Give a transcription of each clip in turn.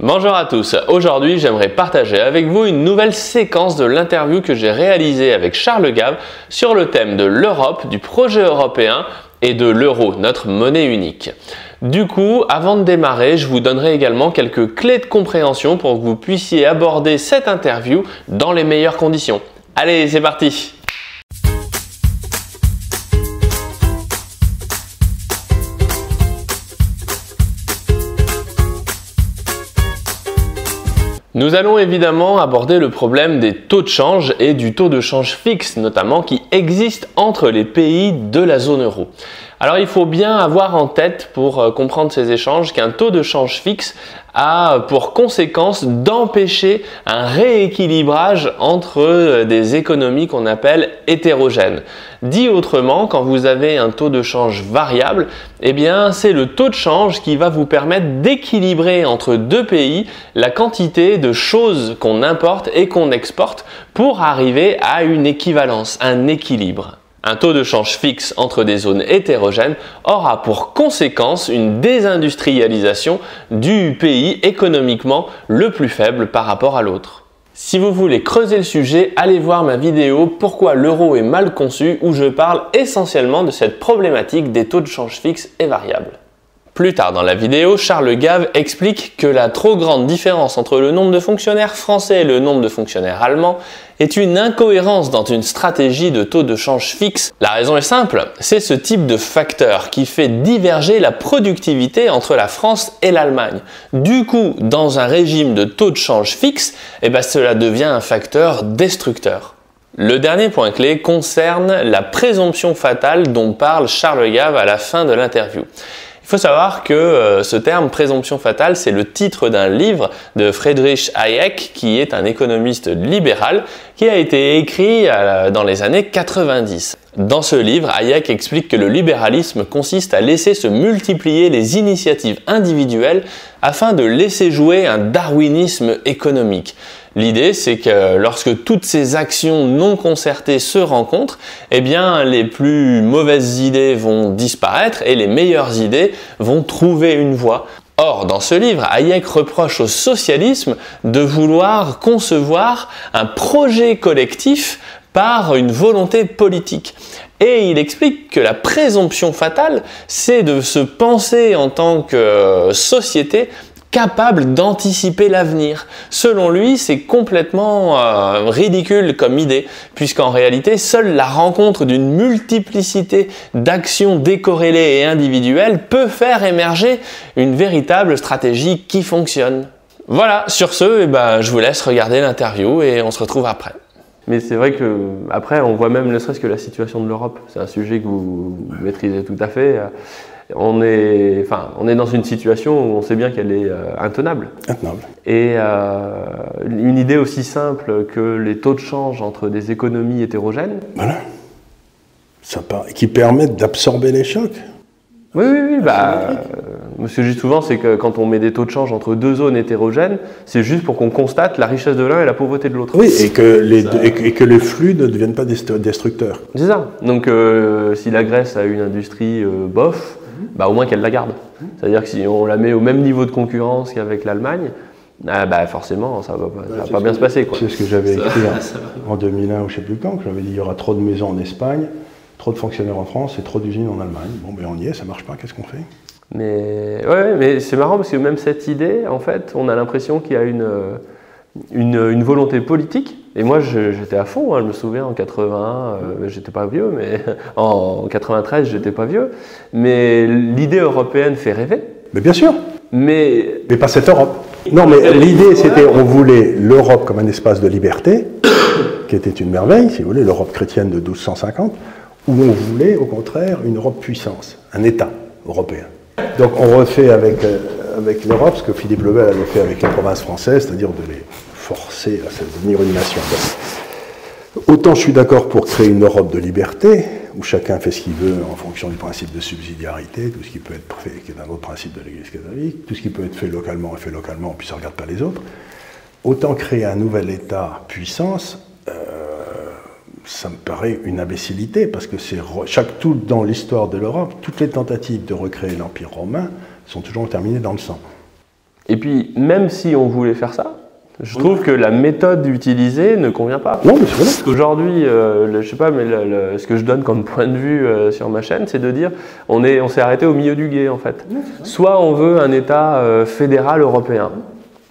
Bonjour à tous, aujourd'hui j'aimerais partager avec vous une nouvelle séquence de l'interview que j'ai réalisée avec Charles Gave sur le thème de l'Europe, du projet européen et de l'euro, notre monnaie unique. Du coup, avant de démarrer, je vous donnerai également quelques clés de compréhension pour que vous puissiez aborder cette interview dans les meilleures conditions. Allez, c'est parti! Nous allons évidemment aborder le problème des taux de change et du taux de change fixe notamment qui existe entre les pays de la zone euro. Alors il faut bien avoir en tête pour comprendre ces échanges qu'un taux de change fixe a pour conséquence d'empêcher un rééquilibrage entre des économies qu'on appelle hétérogènes. Dit autrement, quand vous avez un taux de change variable, eh bien c'est le taux de change qui va vous permettre d'équilibrer entre deux pays la quantité de choses qu'on importe et qu'on exporte pour arriver à une équivalence, un équilibre. Un taux de change fixe entre des zones hétérogènes aura pour conséquence une désindustrialisation du pays économiquement le plus faible par rapport à l'autre. Si vous voulez creuser le sujet, allez voir ma vidéo « Pourquoi l'euro est mal conçu » où je parle essentiellement de cette problématique des taux de change fixes et variables. Plus tard dans la vidéo, Charles Gave explique que la trop grande différence entre le nombre de fonctionnaires français et le nombre de fonctionnaires allemands est une incohérence dans une stratégie de taux de change fixe. La raison est simple, c'est ce type de facteur qui fait diverger la productivité entre la France et l'Allemagne. Du coup, dans un régime de taux de change fixe, cela devient un facteur destructeur. Le dernier point clé concerne la présomption fatale dont parle Charles Gave à la fin de l'interview. Il faut savoir que ce terme présomption fatale, c'est le titre d'un livre de Friedrich Hayek, qui est un économiste libéral, qui a été écrit dans les années 90. Dans ce livre, Hayek explique que le libéralisme consiste à laisser se multiplier les initiatives individuelles afin de laisser jouer un darwinisme économique. L'idée, c'est que lorsque toutes ces actions non concertées se rencontrent, les plus mauvaises idées vont disparaître et les meilleures idées vont trouver une voie. Or, dans ce livre, Hayek reproche au socialisme de vouloir concevoir un projet collectif par une volonté politique. Et il explique que la présomption fatale, c'est de se penser en tant que société capable d'anticiper l'avenir. Selon lui, c'est complètement ridicule comme idée, puisqu'en réalité, seule la rencontre d'une multiplicité d'actions décorrélées et individuelles peut faire émerger une véritable stratégie qui fonctionne. Voilà, sur ce, je vous laisse regarder l'interview et on se retrouve après. Mais c'est vrai que après, on voit même ne serait-ce que la situation de l'Europe. C'est un sujet que vous maîtrisez tout à fait. On est dans une situation où on sait bien qu'elle est intenable. Et une idée aussi simple que les taux de change entre des économies hétérogènes. Voilà. Qui permettent d'absorber les chocs. Oui. Ce que je dis souvent, c'est que quand on met des taux de change entre deux zones hétérogènes, c'est juste pour qu'on constate la richesse de l'un et la pauvreté de l'autre. Oui, et que les flux ne deviennent pas destructeurs. C'est ça. Donc, si la Grèce a une industrie bof, au moins qu'elle la garde. C'est-à-dire que si on la met au même niveau de concurrence qu'avec l'Allemagne, forcément, ça va pas bien se passer. C'est ce que j'avais écrit en 2001 ou je ne sais plus quand, que j'avais dit il y aura trop de maisons en Espagne, trop de fonctionnaires en France et trop d'usines en Allemagne. Bon, on y est, ça marche pas, qu'est-ce qu'on fait? Mais c'est marrant parce que même cette idée, en fait, on a l'impression qu'il y a une volonté politique. Et moi, j'étais à fond, je me souviens, en 81, j'étais pas vieux, mais en 93, j'étais pas vieux. Mais l'idée européenne fait rêver. Mais bien sûr. Mais pas cette Europe. Non, mais l'idée, c'était, on voulait l'Europe comme un espace de liberté, qui était une merveille, si vous voulez, l'Europe chrétienne de 1250, où on voulait, au contraire, une Europe puissance, un État européen. Donc on refait avec l'Europe ce que Philippe le Bel avait fait avec les provinces françaises, c'est-à-dire de les forcer à devenir une nation. Autant je suis d'accord pour créer une Europe de liberté, où chacun fait ce qu'il veut en fonction du principe de subsidiarité, tout ce qui peut être fait, qui est un autre principe de l'Église catholique, tout ce qui peut être fait localement est fait localement, puis ça ne regarde pas les autres. Autant créer un nouvel État puissance, ça me paraît une imbécilité, parce que tout dans l'histoire de l'Europe, toutes les tentatives de recréer l'Empire romain sont toujours terminées dans le sang. Et puis, même si on voulait faire ça, je trouve que la méthode utilisée ne convient pas. Non, mais c'est vrai. Parce qu'aujourd'hui, je sais pas, mais ce que je donne comme point de vue sur ma chaîne, c'est de dire on s'est arrêté au milieu du gué en fait. Soit on veut un État fédéral européen,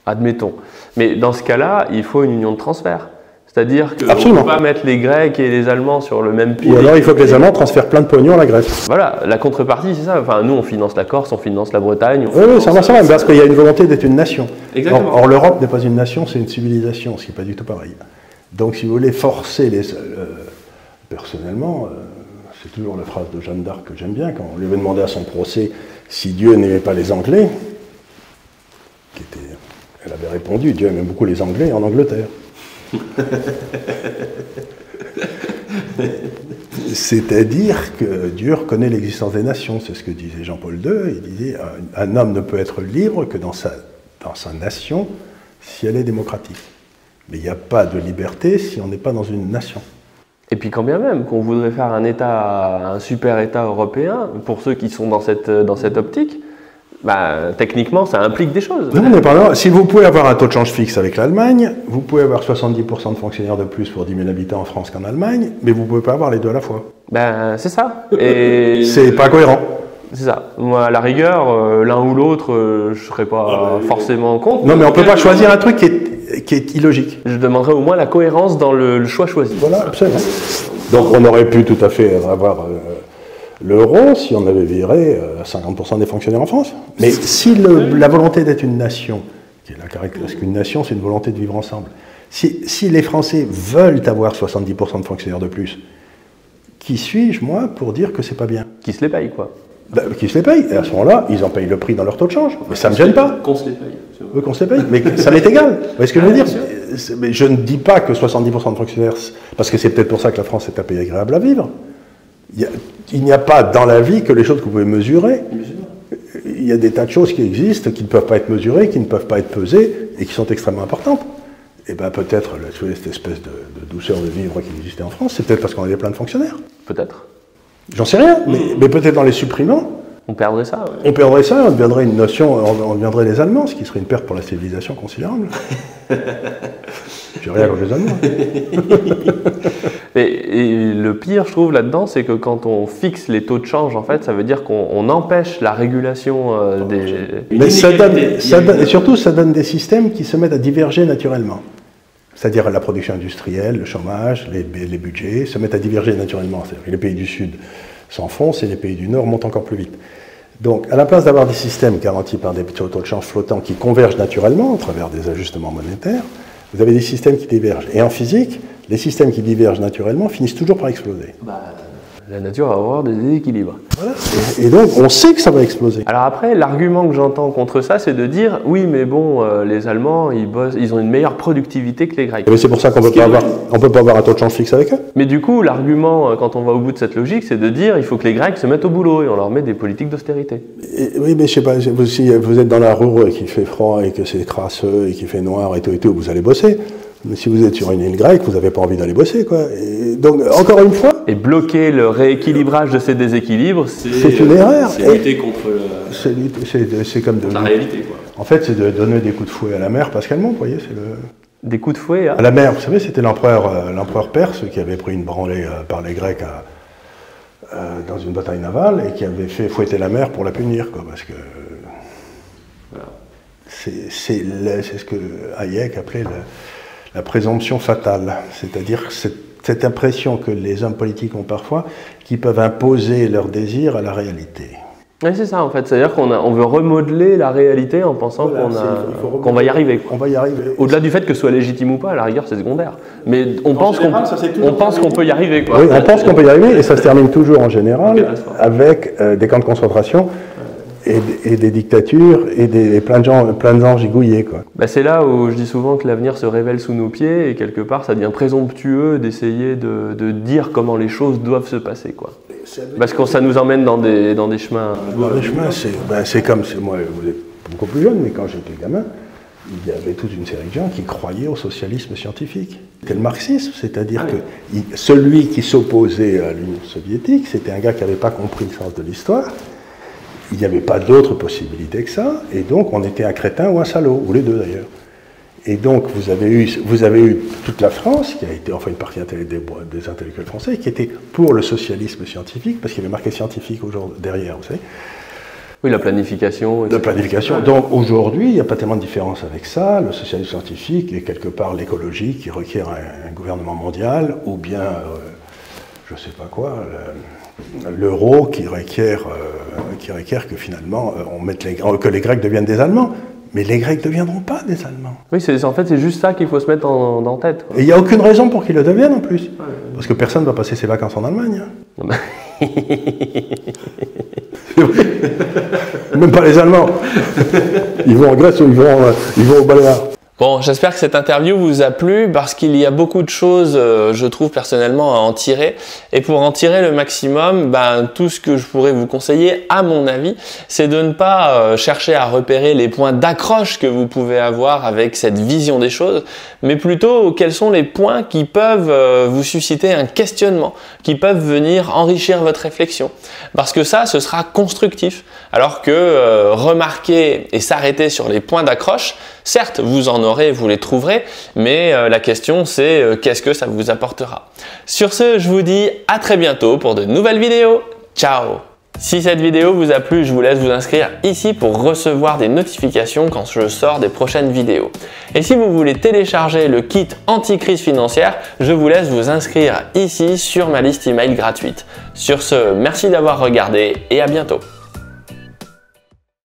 admettons. Mais dans ce cas-là, il faut une union de transfert. C'est-à-dire qu'on ne peut pas mettre les Grecs et les Allemands sur le même pied. Ou alors il faut que les Allemands transfèrent plein de pognon à la Grèce. Voilà, la contrepartie, c'est ça. Enfin, nous, on finance la Corse, on finance la Bretagne. Oui, ça va, parce qu'il y a une volonté d'être une nation. Exactement. Or, l'Europe n'est pas une nation, c'est une civilisation, ce qui n'est pas du tout pareil. Donc, si vous voulez forcer les... personnellement, c'est toujours la phrase de Jeanne d'Arc que j'aime bien, quand on lui avait demandé à son procès si Dieu n'aimait pas les Anglais, elle avait répondu, Dieu aimait beaucoup les Anglais en Angleterre. C'est-à-dire que Dieu reconnaît l'existence des nations, c'est ce que disait Jean-Paul II, il disait un homme ne peut être libre que dans sa nation si elle est démocratique. Mais il n'y a pas de liberté si on n'est pas dans une nation. Et puis quand bien même qu'on voudrait faire un super État européen, pour ceux qui sont dans cette optique, bah, techniquement, ça implique des choses. Non, mais pardon, si vous pouvez avoir un taux de change fixe avec l'Allemagne, vous pouvez avoir 70% de fonctionnaires de plus pour 10 000 habitants en France qu'en Allemagne, mais vous ne pouvez pas avoir les deux à la fois. Ben, c'est ça. Et c'est pas cohérent. C'est ça. Moi, à la rigueur, l'un ou l'autre, je ne serais pas forcément contre. Non, mais on ne peut pas choisir un truc qui est illogique. Je demanderais au moins la cohérence dans le choix choisi. Voilà, absolument. Donc on aurait pu tout à fait avoir... l'euro, si on avait viré 50% des fonctionnaires en France. Mais si la volonté d'être une nation, qui est la caractéristique qu'une nation, c'est une volonté de vivre ensemble, si les Français veulent avoir 70% de fonctionnaires de plus, qui suis-je, moi, pour dire que c'est pas bien? Qui se les paye, quoi. Ben, qui se les paye. Et à ce moment-là, ils en payent le prix dans leur taux de change. Mais ça ne me gêne pas. Qu'on se les paye. Oui, qu'on se les paye. Mais ça m'est égal. Vous voyez ce que je veux dire? Mais je ne dis pas que 70% de fonctionnaires, parce que c'est peut-être pour ça que la France est un pays agréable à vivre. Il n'y a pas dans la vie que les choses que vous pouvez mesurer. Il y a des tas de choses qui existent, qui ne peuvent pas être mesurées, qui ne peuvent pas être pesées, et qui sont extrêmement importantes. Et bien peut-être, cette espèce de douceur de vivre qui existait en France, c'est peut-être parce qu'on avait plein de fonctionnaires. Peut-être. J'en sais rien, mais peut-être en les supprimant, on perdrait ça. Ouais. On perdrait ça, on deviendrait une notion, on deviendrait les Allemands, ce qui serait une perte pour la civilisation considérable. J'ai rien contre les Allemands. Et le pire, je trouve, là-dedans, c'est que quand on fixe les taux de change, en fait, ça veut dire qu'on empêche la régulation des... Mais et surtout, ça donne des systèmes qui se mettent à diverger naturellement. C'est-à-dire la production industrielle, le chômage, les budgets se mettent à diverger naturellement. C'est-à-dire que les pays du Sud s'enfoncent et les pays du Nord montent encore plus vite. Donc, à la place d'avoir des systèmes garantis par des taux de change flottants qui convergent naturellement à travers des ajustements monétaires, vous avez des systèmes qui divergent. Et en physique, les systèmes qui divergent naturellement finissent toujours par exploser. La nature va avoir des déséquilibres. Voilà. Et donc, on sait que ça va exploser. Alors après, l'argument que j'entends contre ça, c'est de dire, oui, mais bon, les Allemands, ils ont une meilleure productivité que les Grecs. Mais c'est pour ça qu'on ne peut pas avoir un taux de change fixe avec eux. Mais du coup, l'argument, quand on va au bout de cette logique, c'est de dire, il faut que les Grecs se mettent au boulot et on leur met des politiques d'austérité. Oui, mais je sais pas, si vous êtes dans la rue et qu'il fait froid et que c'est crasseux et qu'il fait noir et tout, vous allez bosser. Mais si vous êtes sur une île grecque, vous n'avez pas envie d'aller bosser, quoi. Et donc, encore une fois... Et bloquer le rééquilibrage de ces déséquilibres, c'est une erreur. C'est lutter contre c'est comme la réalité, quoi. En fait, c'est de donner des coups de fouet à la mer pascalement, vous voyez, c'est le... Des coups de fouet, hein. À la mer, vous savez, c'était l'empereur perse qui avait pris une branlée par les Grecs dans une bataille navale et qui avait fait fouetter la mer pour la punir, quoi, parce que... Voilà. C'est ce que Hayek appelait la présomption fatale, c'est-à-dire cette impression que les hommes politiques ont parfois, qu'ils peuvent imposer leurs désirs à la réalité. Oui, c'est ça en fait, c'est-à-dire qu'on veut remodeler la réalité en pensant qu'on va y arriver. On va y arriver. Au-delà du fait que ce soit légitime ou pas, à la rigueur c'est secondaire. Mais on pense qu'on peut y arriver, quoi. Oui, on pense qu'on peut y arriver et ça se termine toujours en général avec des camps de concentration. Et des dictatures et plein de gens gigouillés, quoi. Bah c'est là où je dis souvent que l'avenir se révèle sous nos pieds et quelque part ça devient présomptueux d'essayer de dire comment les choses doivent se passer, quoi. Parce que ça nous emmène dans des chemins. Des chemins, c'est comme moi, vous êtes beaucoup plus jeune, mais quand j'étais gamin, il y avait toute une série de gens qui croyaient au socialisme scientifique. C'était le marxisme, c'est-à-dire que celui qui s'opposait à l'Union soviétique, c'était un gars qui n'avait pas compris le sens de l'histoire. il n'y avait pas d'autre possibilité que ça, et donc on était un crétin ou un salaud, ou les deux d'ailleurs. Et donc vous avez eu toute la France, qui a été, enfin une partie des intellectuels français, qui était pour le socialisme scientifique, parce qu'il y avait marqué scientifique derrière, vous savez. Oui, la planification. La planification. Donc aujourd'hui, il n'y a pas tellement de différence avec ça. Le socialisme scientifique est quelque part l'écologie qui requiert un gouvernement mondial, ou bien, je ne sais pas quoi, l'euro qui requiert que finalement que les Grecs deviennent des Allemands. Mais les Grecs ne deviendront pas des Allemands. Oui, en fait, c'est juste ça qu'il faut se mettre en tête, quoi. Et il n'y a aucune raison pour qu'ils le deviennent en plus. Ouais. Parce que personne ne va passer ses vacances en Allemagne. Hein. Même pas les Allemands. Ils vont en Grèce ou ils vont au Baléares. Bon, j'espère que cette interview vous a plu parce qu'il y a beaucoup de choses, je trouve personnellement, à en tirer. Et pour en tirer le maximum, tout ce que je pourrais vous conseiller, à mon avis, c'est de ne pas chercher à repérer les points d'accroche que vous pouvez avoir avec cette vision des choses, mais plutôt quels sont les points qui peuvent vous susciter un questionnement, qui peuvent venir enrichir votre réflexion. Parce que ça, ce sera constructif. Alors que remarquer et s'arrêter sur les points d'accroche, certes, vous en aurez, vous les trouverez, mais la question c'est qu'est-ce que ça vous apportera. Sur ce, je vous dis à très bientôt pour de nouvelles vidéos. Ciao! Si cette vidéo vous a plu, je vous laisse vous inscrire ici pour recevoir des notifications quand je sors des prochaines vidéos. Et si vous voulez télécharger le kit anti-crise financière, je vous laisse vous inscrire ici sur ma liste email gratuite. Sur ce, merci d'avoir regardé et à bientôt.